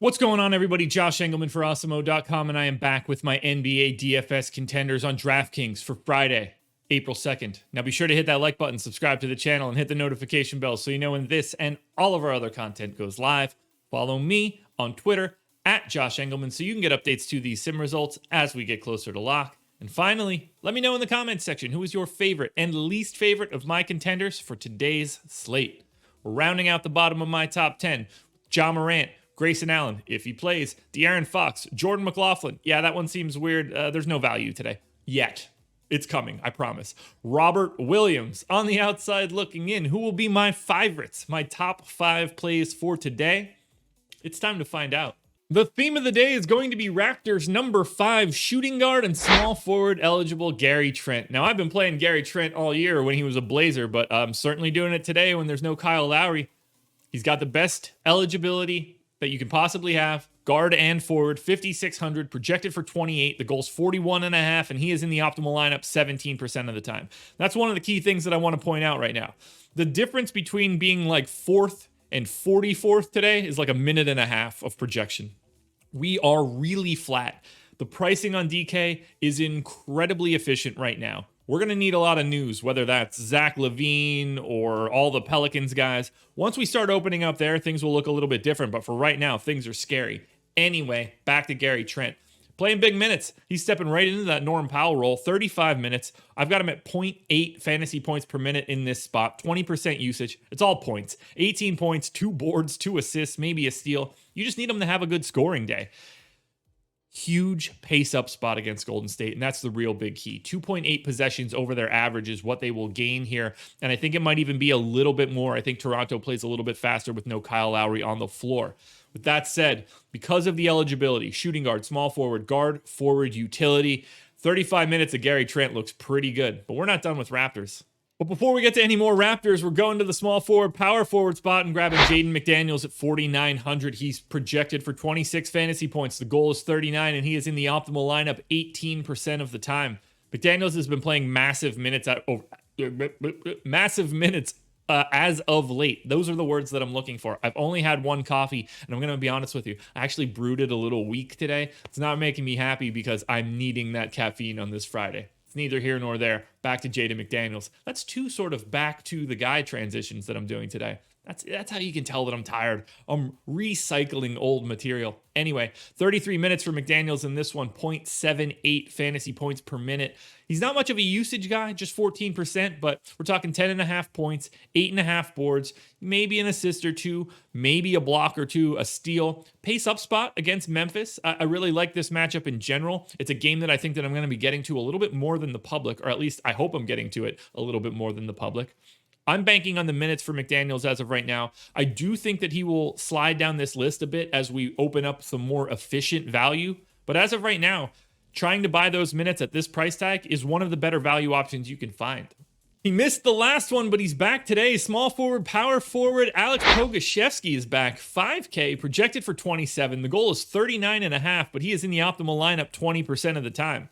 What's going on, everybody? Josh Engleman for Awesemo.com, and I am back with my NBA DFS contenders on DraftKings for Friday, April 2nd. Now be sure to hit that like button, subscribe to the channel, and hit the notification bell so you know when this and all of our other content goes live. Follow me on Twitter at Josh Engleman so you can get updates to these sim results as we get closer to lock. And finally, let me know in the comments section who is your favorite and least favorite of my contenders for today's slate. We're rounding out the bottom of my top 10 with Ja Morant, Grayson Allen, if he plays, De'Aaron Fox, Jordan McLaughlin. Yeah, that one seems weird. There's no value today. Yet. It's coming, I promise. Robert Williams on the outside looking in. Who will be my favorites? My top 5 plays for today? It's time to find out. The theme of the day is going to be Raptors number 5 shooting guard and small forward eligible Gary Trent. Now, I've been playing Gary Trent all year when he was a Blazer, but I'm certainly doing it today when there's no Kyle Lowry. He's got the best eligibility that you can possibly have, guard and forward, 5,600, projected for 28. The goal's 41.5, and he is in the optimal lineup 17% of the time. That's one of the key things that I want to point out right now. The difference between being like 4th and 44th today is like a minute and a half of projection. We are really flat. The pricing on DK is incredibly efficient right now. We're going to need a lot of news, whether that's Zach LaVine or all the Pelicans guys. Once we start opening up there, things will look a little bit different, but for right now, things are scary. Anyway, back to Gary Trent. Playing big minutes. He's stepping right into that Norm Powell role, 35 minutes. I've got him at 0.8 fantasy points per minute in this spot, 20% usage. It's all points. 18 points, 2 boards, 2 assists, maybe a steal. You just need him to have a good scoring day. Huge pace up spot against Golden State, and that's the real big key. 2.8 possessions over their average is what they will gain here, and I think it might even be a little bit more. I think Toronto plays a little bit faster with no Kyle Lowry on the floor. With that said, because of the eligibility, shooting guard, small forward, guard, forward, utility, 35 minutes of Gary Trent looks pretty good, but we're not done with Raptors. But before we get to any more Raptors, we're going to the small forward, power forward spot and grabbing JADEN McDaniels at 4,900. He's projected for 26 fantasy points. The goal is 39, and he is in the optimal lineup 18% of the time. McDaniels has been playing massive minutes as of late. Those are the words that I'm looking for. I've only had one coffee, and I'm going to be honest with you. I actually brewed it a little weak today. It's not making me happy because I'm needing that caffeine on this Friday. It's neither here nor there. Back to JADEN McDaniels. That's 2 sort of back to the guy transitions that I'm doing today. That's how you can tell that I'm tired. I'm recycling old material. Anyway, 33 minutes for McDaniels in this one, 0.78 fantasy points per minute. He's not much of a usage guy, just 14%, but we're talking 10.5 points, 8.5 boards, maybe an assist or 2, maybe a block or 2, a steal. Pace up spot against Memphis. I really like this matchup in general. It's a game that I think that I'm going to be getting to a little bit more than the public, or at least I hope I'm getting to it a little bit more than the public. I'm banking on the minutes for McDaniels as of right now. I do think that he will slide down this list a bit as we open up some more efficient value. But as of right now, trying to buy those minutes at this price tag is one of the better value options you can find. He missed the last one, but he's back today. Small forward, power forward, ALEKSEJ is back. 5K, projected for 27. The goal is 39.5, but he is in the optimal lineup 20% of the time.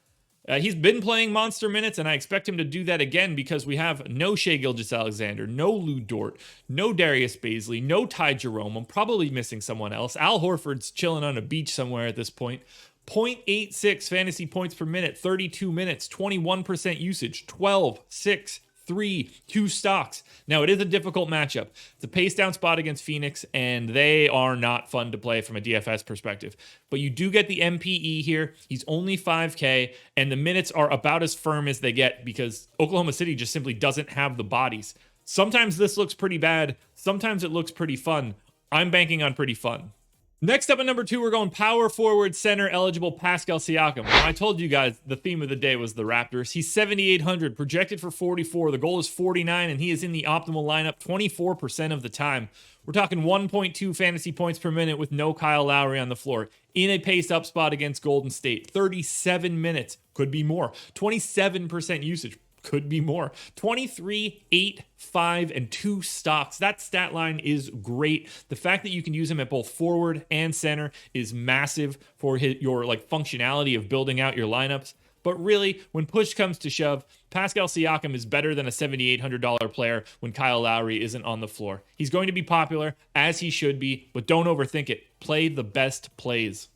He's been playing monster minutes, and I expect him to do that again because we have no Shai Gilgeous-Alexander, no Lou Dort, no Darius Bazley, no Ty Jerome. I'm probably missing someone else. Al Horford's chilling on a beach somewhere at this point. 0.86 fantasy points per minute, 32 minutes, 21% usage, 12, 6, 3, 2 stocks. Now, it is a difficult matchup. It's a pace down spot against Phoenix, and they are not fun to play from a DFS perspective. But you do get the MPE here. He's only 5K, and the minutes are about as firm as they get because Oklahoma City just simply doesn't have the bodies. Sometimes this looks pretty bad. Sometimes it looks pretty fun. I'm banking on pretty fun. Next up at number 2, we're going power forward center eligible PASCAL SIAKAM. Now, I told you guys the theme of the day was the Raptors. He's 7,800, projected for 44. The goal is 49, and he is in the optimal lineup 24% of the time. We're talking 1.2 fantasy points per minute with no Kyle Lowry on the floor. In a pace up spot against Golden State. 37 minutes, could be more. 27% usage. Could be more. 23, 8, 5, and 2 stocks. That stat line is great. The fact that you can use him at both forward and center is massive for your functionality of building out your lineups. But really, when push comes to shove, PASCAL SIAKAM is better than a $7,800 player when Kyle Lowry isn't on the floor. He's going to be popular, as he should be, but don't overthink it. Play the best plays.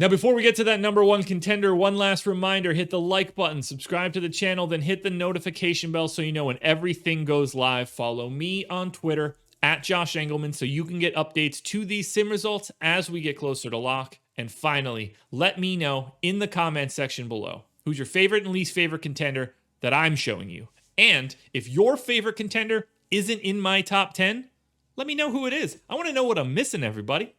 Now, before we get to that number one contender, one last reminder, hit the like button, subscribe to the channel, then hit the notification bell so you know when everything goes live. Follow me on Twitter, @Josh Engleman, so you can get updates to these sim results as we get closer to lock. And finally, let me know in the comment section below who's your favorite and least favorite contender that I'm showing you. And if your favorite contender isn't in my top 10, let me know who it is. I want to know what I'm missing, everybody.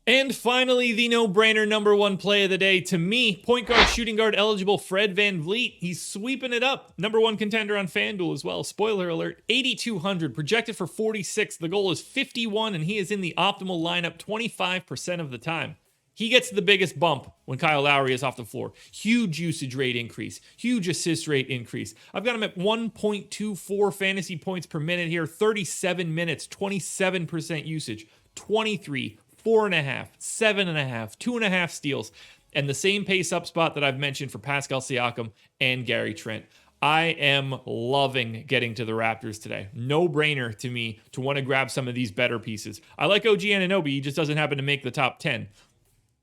And finally, the no-brainer number one play of the day to me, point guard, shooting guard eligible Fred VanVleet. He's sweeping it up. Number one contender on FanDuel as well. Spoiler alert, 8,200, projected for 46. The goal is 51, and he is in the optimal lineup 25% of the time. He gets the biggest bump when Kyle Lowry is off the floor. Huge usage rate increase, huge assist rate increase. I've got him at 1.24 fantasy points per minute here, 37 minutes, 27% usage, 23, 4.5, 7.5, 2.5 steals, and the same pace up spot that I've mentioned for PASCAL SIAKAM and Gary Trent. I am loving getting to the Raptors today. No brainer to me to want to grab some of these better pieces. I like OG Anunoby, he just doesn't happen to make the top 10.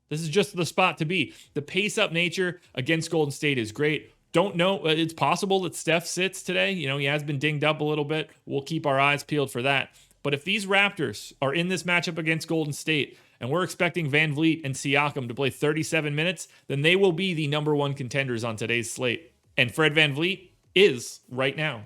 This is just the spot to be. The pace up nature against Golden State is great. Don't know, it's possible that Steph sits today. You know, he has been dinged up a little bit. We'll keep our eyes peeled for that. But if these Raptors are in this matchup against Golden State, and we're expecting VanVleet and Siakam to play 37 minutes, then they will be the number one contenders on today's slate. And Fred VanVleet is right now.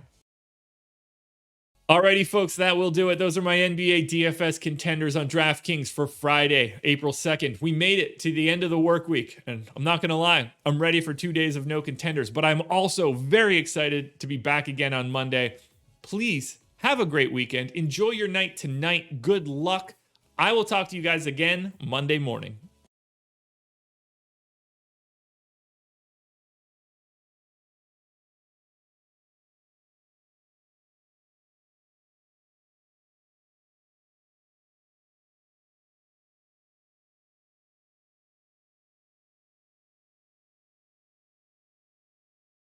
Alrighty, folks, that will do it. Those are my NBA DFS contenders on DraftKings for Friday, April 2nd. We made it to the end of the work week, and I'm not going to lie, I'm ready for 2 days of no contenders, but I'm also very excited to be back again on Monday. Please have a great weekend. Enjoy your night tonight. Good luck. I will talk to you guys again Monday morning.